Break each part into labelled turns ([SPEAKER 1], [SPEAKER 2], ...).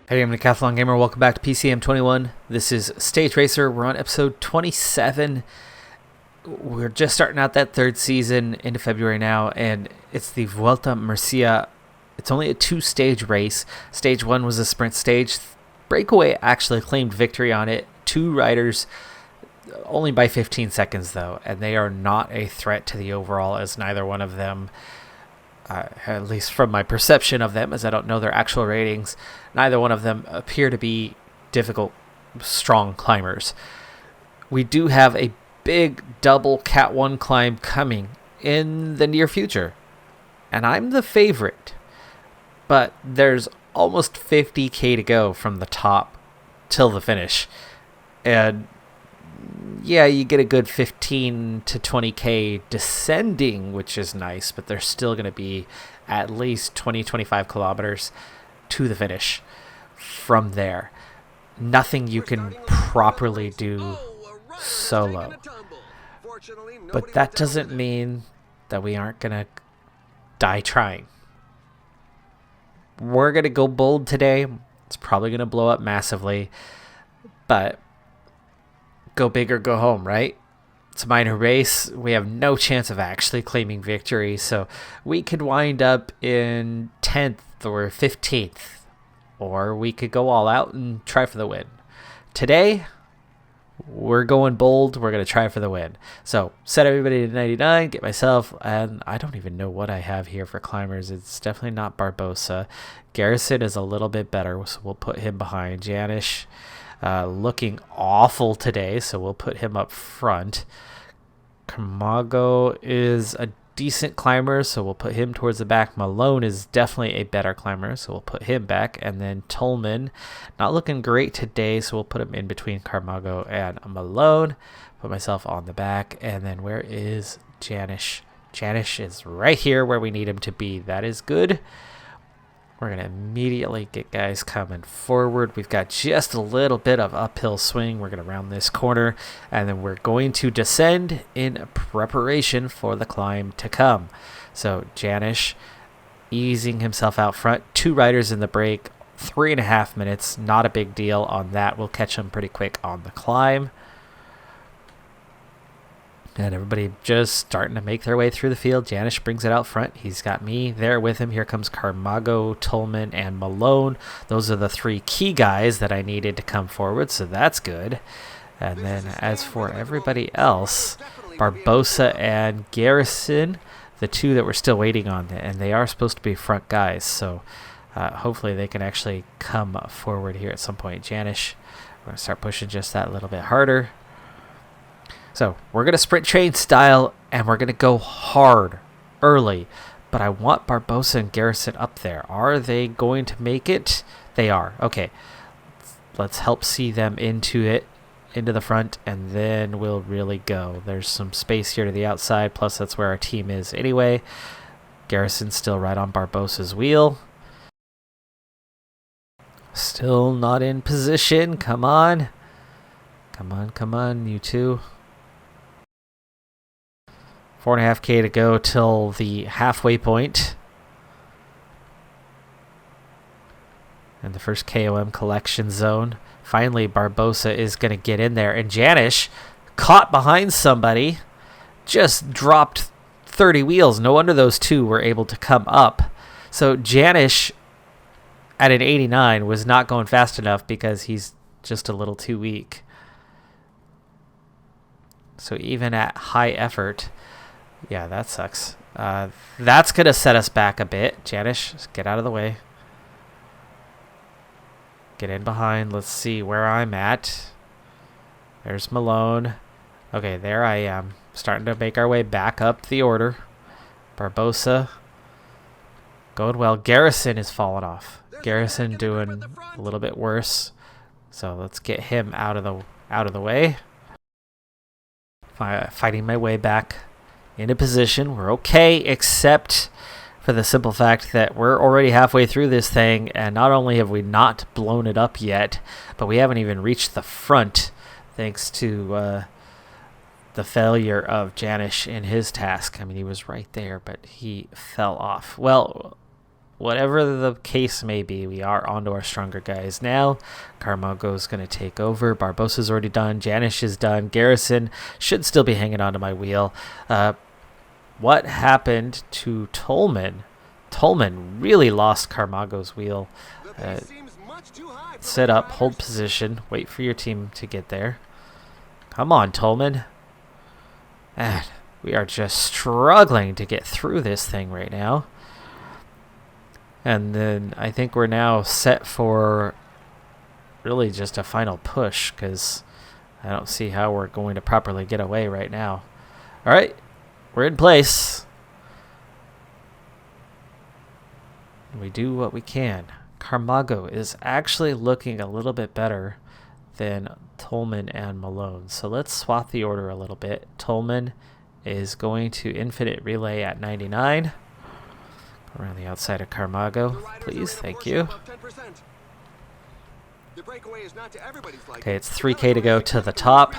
[SPEAKER 1] Hey, I'm Decathlon Gamer. Welcome back to PCM21. This is Stage Racer. We're on episode 27. We're just starting out that third season into February now, and it's the Vuelta Murcia. It's only a two-stage race. Stage 1 was a sprint stage. Breakaway actually claimed victory on it. Two riders, only by 15 seconds though, and they are not a threat to the overall, as neither one of them, at least from my perception of them, as I don't know their actual ratings, neither one of them appear to be difficult, strong climbers. We do have a big double Cat 1 climb coming in the near future, and I'm the favorite, but there's almost 50k to go from the top till the finish, and yeah, you get a good 15 to 20k descending, which is nice, but there's still going to be at least 25 kilometers to the finish from there. Nothing you can properly do solo. But that doesn't mean that we aren't going to die trying. We're going to go bold today. It's probably going to blow up massively, but go big or go home, right? It's a minor race. We have no chance of actually claiming victory, so we could wind up in 10th or 15th, or we could go all out and try for the win. Today, we're going bold. We're going to try for the win. So set everybody to 99, get myself, and I don't even know what I have here for climbers. It's definitely not Barbosa. Garrison is a little bit better, so we'll put him behind. Janish looking awful today, so we'll put him up front. Camargo is a decent climber, so we'll put him towards the back. Malone is definitely a better climber, so we'll put him back. And then Tolman, not looking great today, so we'll put him in between Camargo and Malone. Put myself on the back. And then where is Janish? Janish is right here where we need him to be. That is good. We're going to immediately get guys coming forward. We've got just a little bit of uphill swing. We're going to round this corner, and then we're going to descend in preparation for the climb to come. So Janish easing himself out front. Two riders in the break, 3.5 minutes. Not a big deal on that. We'll catch him pretty quick on the climb. And everybody just starting to make their way through the field. Janish brings it out front. He's got me there with him. Here comes Camargo, Tolman, and Malone. Those are the three key guys that I needed to come forward, so that's good. And then as for everybody else, Barbosa and Garrison, the two that we're still waiting on, and they are supposed to be front guys, so hopefully they can actually come forward here at some point. Janish, we're going to start pushing just that little bit harder. So we're going to sprint train style, and we're going to go hard early. But I want Barbosa and Garrison up there. Are they going to make it? They are. Okay. Let's help see them into the front, and then we'll really go. There's some space here to the outside, plus that's where our team is anyway. Garrison's still right on Barbosa's wheel. Still not in position. Come on. Come on, you two. 4.5k to go till the halfway point. And the first KOM collection zone. Finally, Barbosa is going to get in there. And Janish, caught behind somebody, just dropped 30 wheels. No wonder those two were able to come up. So Janish, at an 89, was not going fast enough because he's just a little too weak. So even at high effort... yeah, that sucks. That's going to set us back a bit. Janish, get out of the way. Get in behind. Let's see where I'm at. There's Malone. Okay, there I am. Starting to make our way back up the order. Barbosa. Going well. Garrison is falling off. Garrison doing a little bit worse. So let's get him out of the way. Fighting my way back into position. We're okay, except for the simple fact that we're already halfway through this thing, and not only have we not blown it up yet, but we haven't even reached the front, thanks to the failure of Janish in his task. I mean, he was right there, but he fell off. Well, whatever the case may be, we are onto our stronger guys now. Carmago's going to take over. Barbosa's already done. Janish is done. Garrison should still be hanging onto my wheel. What happened to Tolman? Tolman really lost Carmago's wheel. Set up, hold position, wait for your team to get there. Come on, Tolman. Man, we are just struggling to get through this thing right now. And then I think we're now set for really just a final push, because I don't see how we're going to properly get away right now. All right, we're in place. We do what we can. Carmago is actually looking a little bit better than Tolman and Malone. So let's swap the order a little bit. Tolman is going to infinite relay at 99. Around the outside of Carmago, please. Thank you. Okay, it's 3K to go to the top.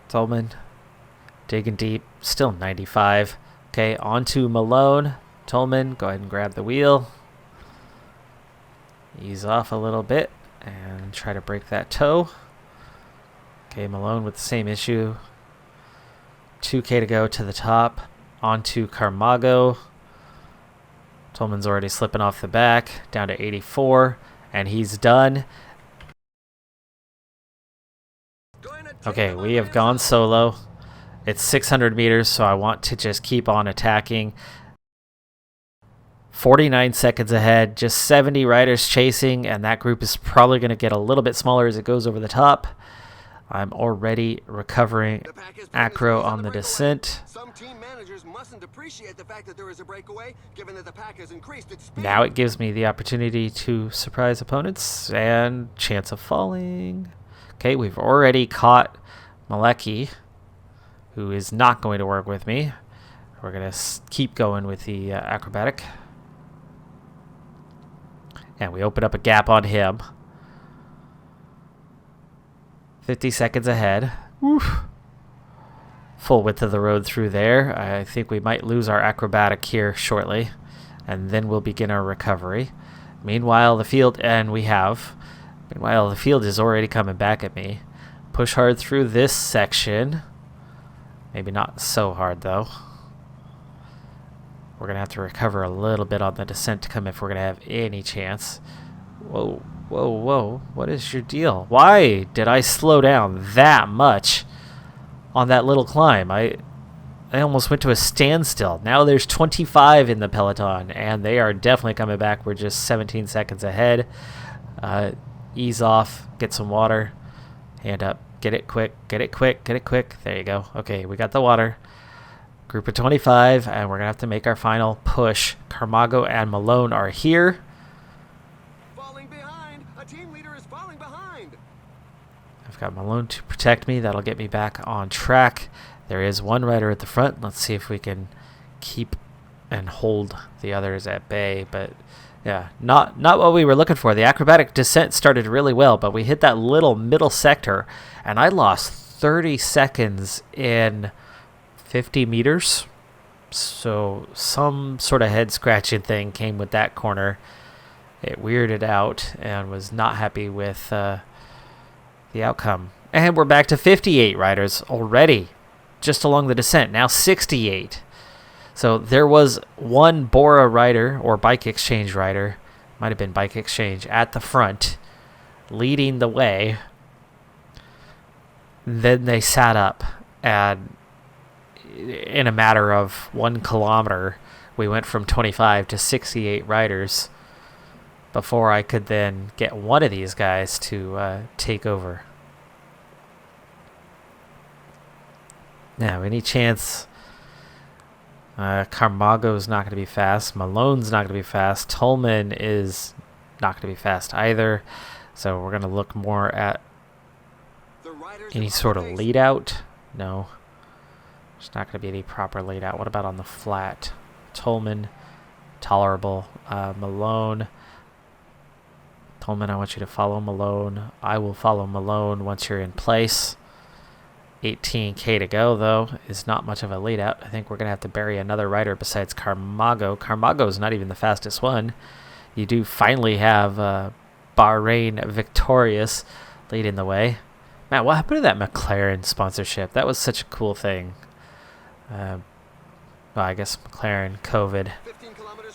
[SPEAKER 1] Tolman digging deep, still 95. Okay, on to Malone. Tolman, go ahead and grab the wheel. Ease off a little bit and try to break that toe. Okay, Malone with the same issue. 2K to go to the top. On to Carmago. Tolman's already slipping off the back. Down to 84. And he's done. Okay, we have gone solo. It's 600 meters, so I want to just keep on attacking. 49 seconds ahead, just 70 riders chasing, and that group is probably going to get a little bit smaller as it goes over the top. I'm already recovering acro on the descent. Now it gives me the opportunity to surprise opponents and chance of falling. Okay, we've already caught Malecki, who is not going to work with me. We're going to keep going with the acrobatic. And we open up a gap on him. 50 seconds ahead. Oof. Full width of the road through there. I think we might lose our acrobatic here shortly. And then we'll begin our recovery. Meanwhile, the field, and we have. Meanwhile, the field is already coming back at me. Push hard through this section. Maybe not so hard, though. We're going to have to recover a little bit on the descent to come if we're going to have any chance. Whoa, whoa, whoa. What is your deal? Why did I slow down that much on that little climb? I almost went to a standstill. Now there's 25 in the peloton, and they are definitely coming back. We're just 17 seconds ahead. Ease off. Get some water. Hand up. Get it quick. Get it quick. Get it quick. There you go. Okay, we got the water. Group of 25, and we're going to have to make our final push. Carmago and Malone are here.
[SPEAKER 2] Falling behind. A team leader is falling behind.
[SPEAKER 1] I've got Malone to protect me. That'll get me back on track. There is one rider at the front. Let's see if we can keep and hold the others at bay. But yeah, not what we were looking for. The acrobatic descent started really well, but we hit that little middle sector, and I lost 30 seconds in 50 meters. So some sort of head scratching thing came with that corner. It weirded out and was not happy with the outcome. And we're back to 58 riders already just along the descent. Now 68. So there was one Bora rider or Bike Exchange rider, might have been Bike Exchange, at the front leading the way. Then they sat up, and in a matter of 1 kilometer, we went from 25 to 68 riders before I could then get one of these guys to take over. Now, any chance? Carmago's not going to be fast. Malone's not going to be fast. Tolman is not going to be fast either. So we're going to look more at any sort of lead out. No. There's not going to be any proper lead out. What about on the flat? Tolman, tolerable. Malone. Tolman, I want you to follow Malone. I will follow Malone once you're in place. 18K to go, though, is not much of a lead out. I think we're going to have to bury another rider besides Carmago. Carmago is not even the fastest one. You do finally have Bahrain Victorious leading the way. Man, what happened to that McLaren sponsorship? That was such a cool thing. Well, I guess McLaren, COVID.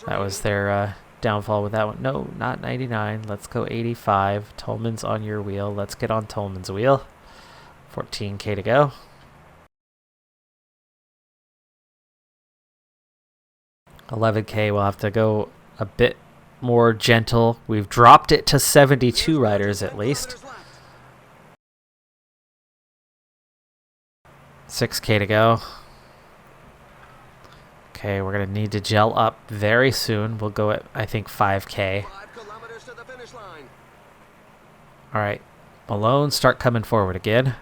[SPEAKER 1] That was their downfall with that one. No, not 99. Let's go 85. Tolman's on your wheel. Let's get on Tolman's wheel. 14K to go. $11K, we'll have to go a bit more gentle. We've dropped it to 72 riders at least. 6K to go. Okay, we're going to need to gel up very soon. We'll go at, I think, 5K. All right, Malone, start coming forward again.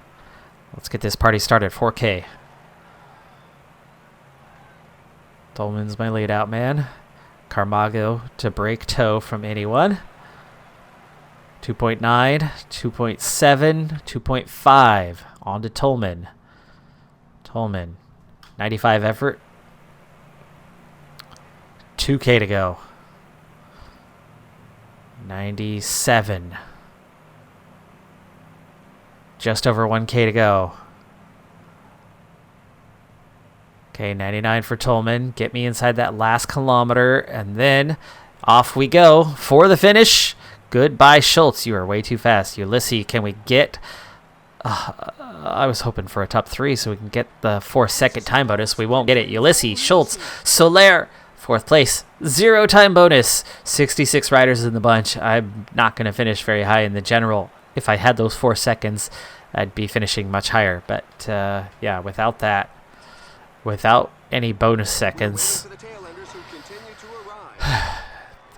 [SPEAKER 1] Let's get this party started. 4K. Dolman's my lead out man. Carmago to break toe from anyone. 2.9, 2.7, 2.5. On to Tolman. Tolman. 95 effort. 2K to go. 97. Just over 1K to go. Okay, 99 for Tolman. Get me inside that last kilometer, and then off we go for the finish. Goodbye, Schultz. You are way too fast. Ulysses, can we get... I was hoping for a top 3 so we can get the 4-second time bonus. We won't get it. Ulysses, Schultz, Soler, 4th place. 0 time bonus. 66 riders in the bunch. I'm not going to finish very high in the general. If I had those 4 seconds, I'd be finishing much higher. But, yeah, without that, without any bonus seconds,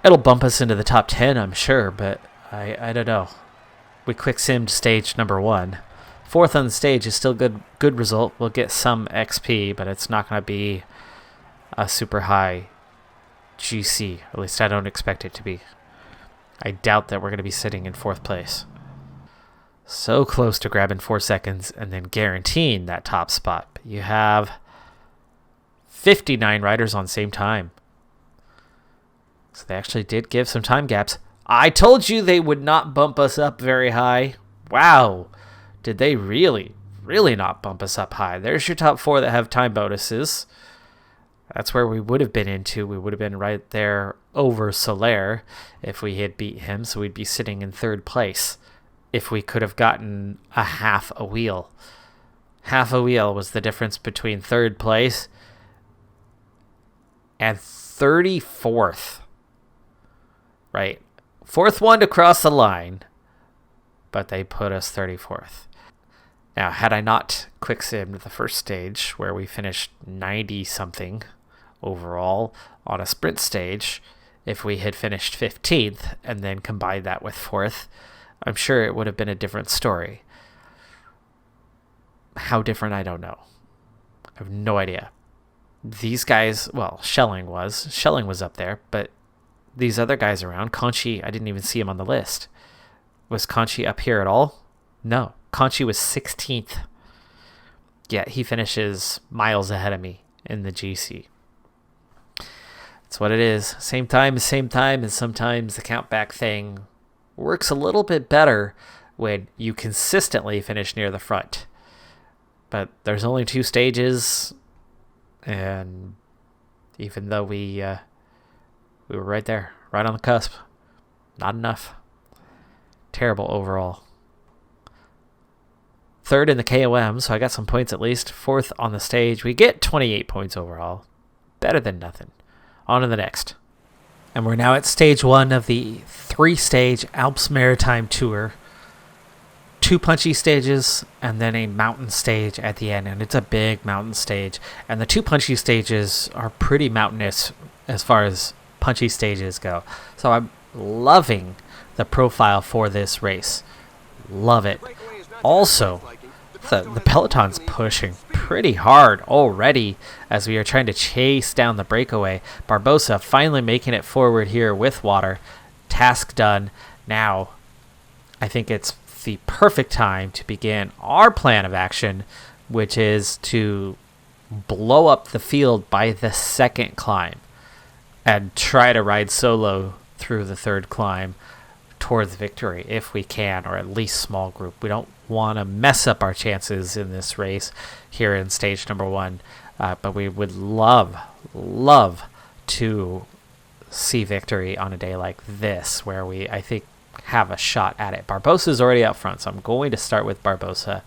[SPEAKER 1] it'll bump us into the top 10, I'm sure, but I don't know. We quick simmed stage number 1. 4th on the stage is still good result. We'll get some XP, but it's not going to be a super high GC. At least I don't expect it to be. I doubt that we're going to be sitting in 4th place. So close to grabbing 4 seconds and then guaranteeing that top spot. But you have 59 riders on same time. So they actually did give some time gaps. I told you they would not bump us up very high. Wow. Did they really not bump us up high? There's your top 4 that have time bonuses. That's where we would have been into. We would have been right there over Soler if we had beat him. So we'd be sitting in 3rd place if we could have gotten a half a wheel. Half a wheel was the difference between 3rd place and 34th. Right. 4th one to cross the line, but they put us 34th. Now, had I not quick simmed the first stage where we finished 90-something overall on a sprint stage, if we had finished 15th and then combined that with 4th, I'm sure it would have been a different story. How different, I don't know. I have no idea. These guys, well, Schelling was up there, but these other guys around, Conchi, I didn't even see him on the list. Was Conchi up here at all? No. Conchi was 16th. Yet he finishes miles ahead of me in the GC. That's what it is. Same time, and sometimes the countback thing works a little bit better when you consistently finish near the front. But there's only 2 stages, and even though we were right there, right on the cusp, not enough. Terrible overall. 3rd in the KOM, so I got some points at least. 4th on the stage. We get 28 points overall. Better than nothing. On to the next. And we're now at stage 1 of the 3-stage Alps Maritime Tour. 2 punchy stages and then a mountain stage at the end. And it's a big mountain stage. And the 2 punchy stages are pretty mountainous as far as punchy stages go. So I'm loving the profile for this race. Love it. Also, the peloton's pushing pretty hard already as we are trying to chase down the breakaway. Barbosa finally making it forward here with water. Task done. Now, I think it's the perfect time to begin our plan of action which is to blow up the field by the second climb and try to ride solo through the third climb towards victory if we can, or at least small group. We don't want to mess up our chances in this race here in stage number 1, but we would love to see victory on a day like this where we, I think, have a shot at it. Barbosa's already out front, so I'm going to start with Barbosa.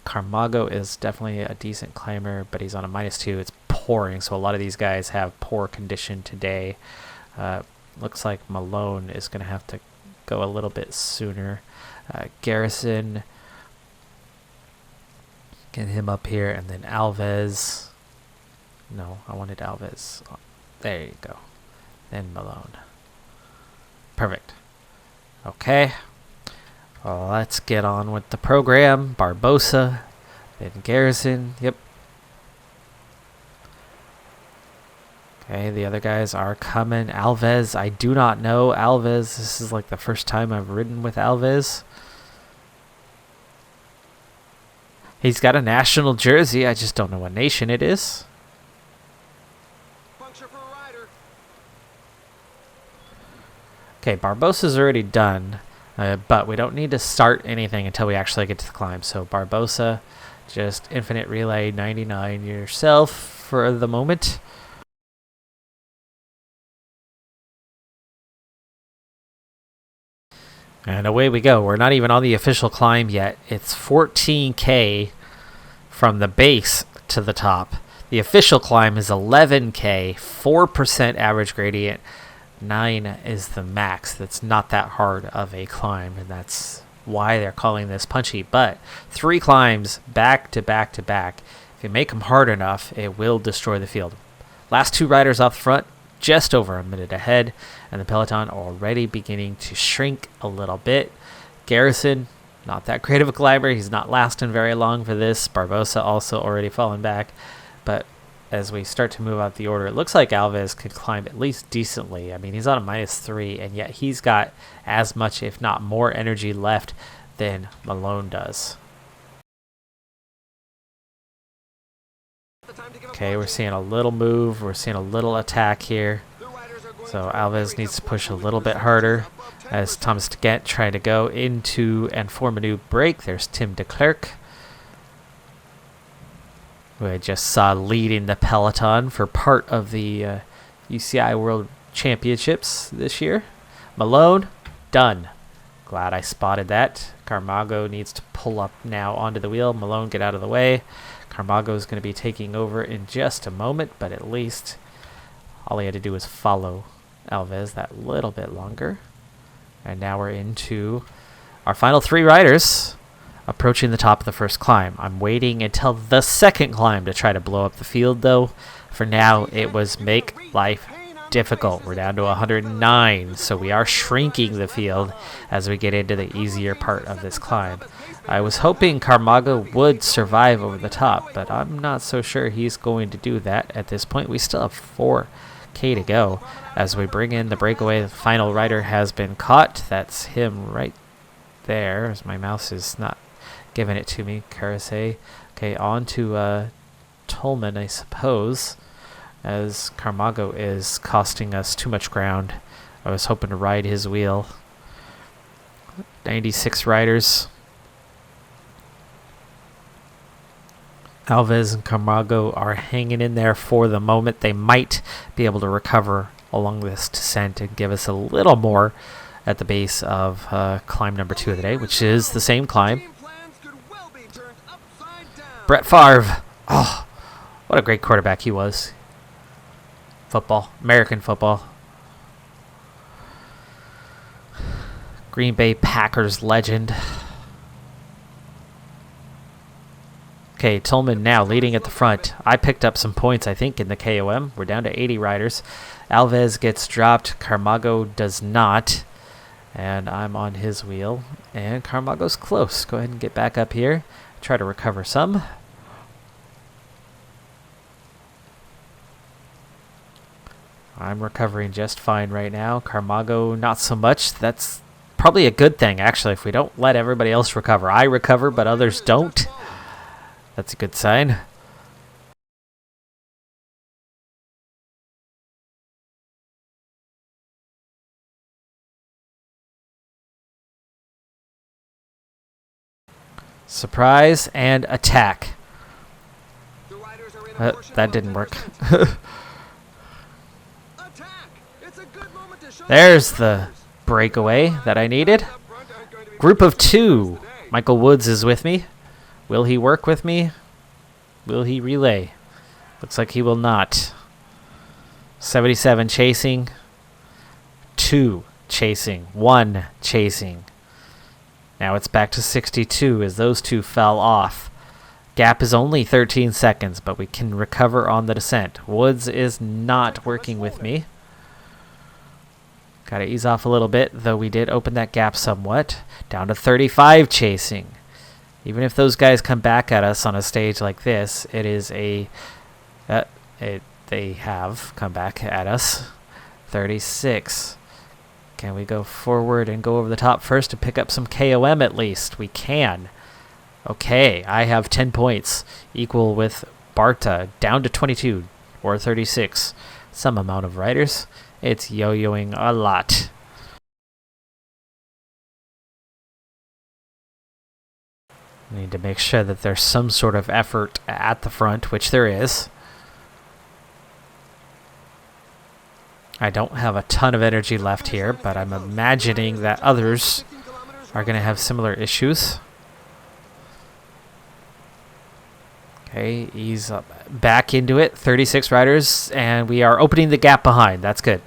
[SPEAKER 1] Camargo is definitely a decent climber, but he's on a -2. It's pouring, so a lot of these guys have poor condition today. Looks like Malone is going to have to go a little bit sooner. Garrison, get him up here, and then Alves. No, I wanted Alves. There you go. Then Malone. Perfect. Okay. Well, let's get on with the program. Barbosa, then Garrison. Yep. Okay, the other guys are coming. Alves, I do not know Alves. This is like the first time I've ridden with Alves. He's got a national jersey. I just don't know what nation it is. Okay, Barbosa's already done, but we don't need to start anything until we actually get to the climb. So Barbosa, just infinite relay 99 yourself for the moment. And away we go. We're not even on the official climb yet. It's 14K from the base to the top. The official climb is 11K, 4% average gradient. 9 is the max. That's not that hard of a climb, and that's why they're calling this punchy. But 3 climbs back to back to back, if you make them hard enough, it will destroy the field. Last 2 riders off front, just over a minute ahead, and the peloton already beginning to shrink a little bit. Garrison, not that great of a climber. He's not lasting very long for this. Barbosa also already fallen back, but as we start to move out the order, it looks like Alves could climb at least decently. I mean, he's on a -3, and yet he's got as much, if not more, energy left than Malone does. Okay, we're seeing a little move. We're seeing a little attack here. So Alves needs to push a little bit harder as Thomas de Gent trying to go into and form a new break. There's Tim de Klerk, who I just saw leading the peloton for part of the UCI World Championships this year. Malone, done. Glad I spotted that. Camargo needs to pull up now onto the wheel. Malone, get out of the way. Camargo is going to be taking over in just a moment, but at least all he had to do was follow Alves that little bit longer. And now we're into our final 3 riders approaching the top of the first climb. I'm waiting until the second climb to try to blow up the field, though. For now, it was make life difficult. We're down to 109, so we are shrinking the field as we get into the easier part of this climb. I was hoping Camargo would survive over the top, but I'm not so sure he's going to do that at this point. We still have 4K to go as we bring in the breakaway. The final rider has been caught. That's him right there, as my mouse is not giving it to me. Carasay. Okay, on to Tolman, I suppose, as Camargo is costing us too much ground. I was hoping to ride his wheel. 96 riders. Alves and Camargo are hanging in there for the moment. They might be able to recover along this descent and give us a little more at the base of climb number 2 of the day, which is the same climb. Brett Favre. Oh, what a great quarterback he was. Football. American football. Green Bay Packers legend. Okay, Tolman now leading at the front. I picked up some points, I think, in the KOM. We're down to 80 riders. Alves gets dropped. Camargo does not. And I'm on his wheel. And Camargo's close. Go ahead and get back up here. Try to recover some. I'm recovering just fine right now. Camargo, not so much. That's probably a good thing, actually, if we don't let everybody else recover. I recover, but others don't. That's a good sign. Surprise and attack. That didn't work. There's the breakaway that I needed. Group of 2. Michael Woods is with me. Will he work with me? Will he relay? Looks like he will not. 77 chasing. 2 chasing. 1 chasing. Now it's back to 62 as those 2 fell off. Gap is only 13 seconds, but we can recover on the descent. Woods is not working with me. Gotta ease off a little bit, though we did open that gap somewhat. Down to 35 chasing. Even if those guys come back at us on a stage like this, it is a... they have come back at us. 36. Can we go forward and go over the top first to pick up some KOM at least? We can. Okay, I have 10 points, equal with Barta, down to 22, or 36. Some amount of riders. It's yo-yoing a lot. We need to make sure that there's some sort of effort at the front, which there is. I don't have a ton of energy left here, but I'm imagining that others are going to have similar issues. Okay, ease up back into it. 36 riders, and we are opening the gap behind. That's good.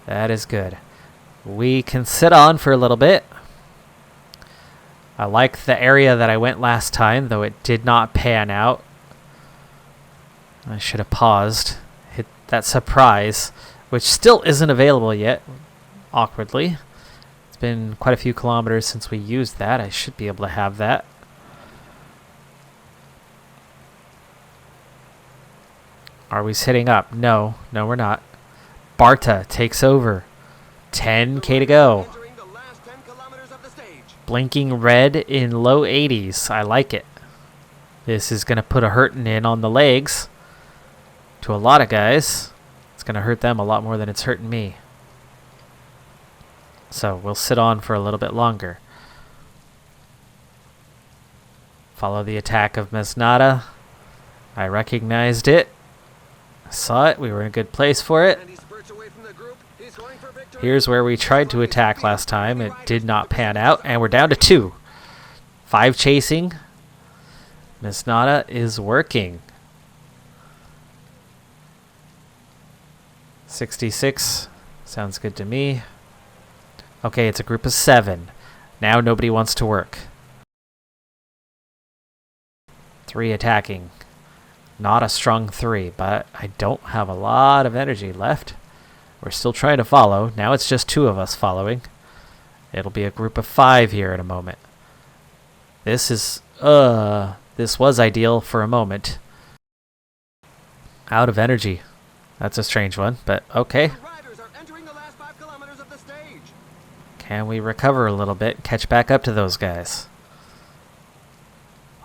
[SPEAKER 1] That is good. We can sit on for a little bit. I like the area that I went last time, though it did not pan out. I should have paused. Hit that surprise, which still isn't available yet, awkwardly. It's been quite a few kilometers since we used that. I should be able to have that. Are we sitting up? No, we're not. Barta takes over. 10k to go. Blinking red in low 80s. I like it. This is going to put a hurting in on the legs to a lot of guys. It's going to hurt them a lot more than it's hurting me. So we'll sit on for a little bit longer. Follow the attack of Mesnada. I recognized it. I saw it. We were in a good place for it. Here's where we tried to attack last time. It did not pan out, and we're down to 2. 5 chasing. Mesnada is working. 66. Sounds good to me. Okay, it's a group of 7. Now nobody wants to work. 3 attacking. Not a strong 3, but I don't have a lot of energy left. We're still trying to follow. Now it's just 2 of us following. It'll be a group of 5 here in a moment. This was ideal for a moment. Out of energy. That's a strange one, but okay. Can we recover a little bit and catch back up to those guys?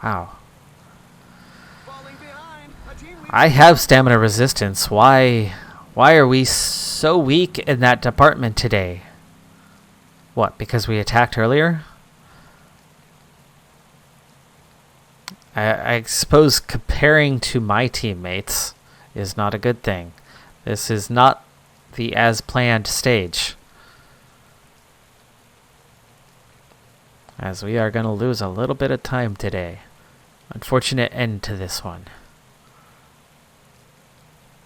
[SPEAKER 1] Wow. I have stamina resistance. Why are we so weak in that department today? What, because we attacked earlier? I suppose comparing to my teammates is not a good thing. This is not the as-planned stage. As we are going to lose a little bit of time today. Unfortunate end to this one.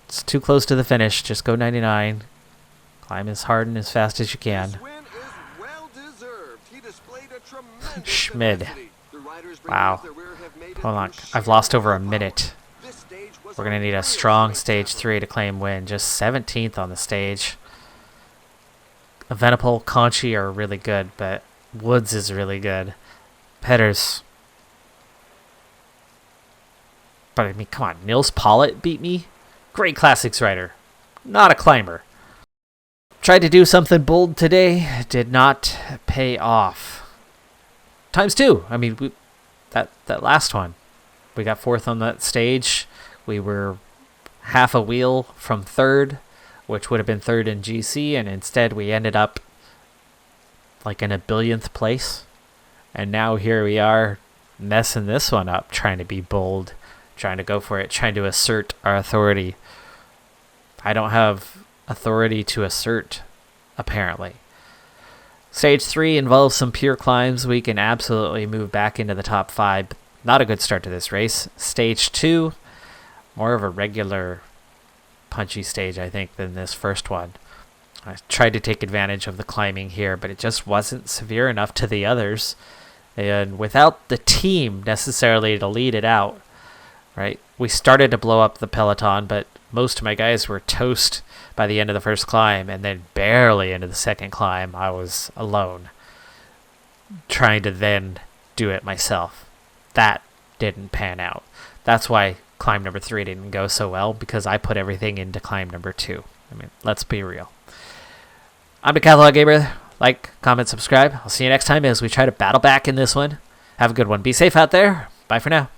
[SPEAKER 1] It's too close to the finish. Just go 99. Climb as hard and as fast as you can. Schmid. Wow. Hold on. I've lost over a minute. We're going to need a strong stage 3 to claim win. Just 17th on the stage. Evenipol, Conchi are really good, but Woods is really good. Petters. But I mean, come on. Nils Pollitt beat me? Great classics rider. Not a climber. Tried to do something bold today. Did not pay off. Times 2. I mean, that last one. We got fourth on that stage. We were half a wheel from third, which would have been third in GC, and instead we ended up like in a billionth place. And now here we are messing this one up, trying to be bold, trying to go for it, trying to assert our authority. I don't have authority to assert, apparently. Stage 3 involves some pure climbs. We can absolutely move back into the top 5. Not a good start to this race. Stage 2, more of a regular punchy stage, I think, than this first one. I tried to take advantage of the climbing here, but it just wasn't severe enough to the others. And without the team necessarily to lead it out, right? We started to blow up the peloton, but most of my guys were toast by the end of the first climb, and then barely into the second climb, I was alone, trying to then do it myself. That didn't pan out. That's why climb number 3 didn't go so well, because I put everything into climb number 2. I mean, let's be real. I'm Decathlon Gamer. Like, comment, subscribe. I'll see you next time as we try to battle back in this one. Have a good one. Be safe out there. Bye for now.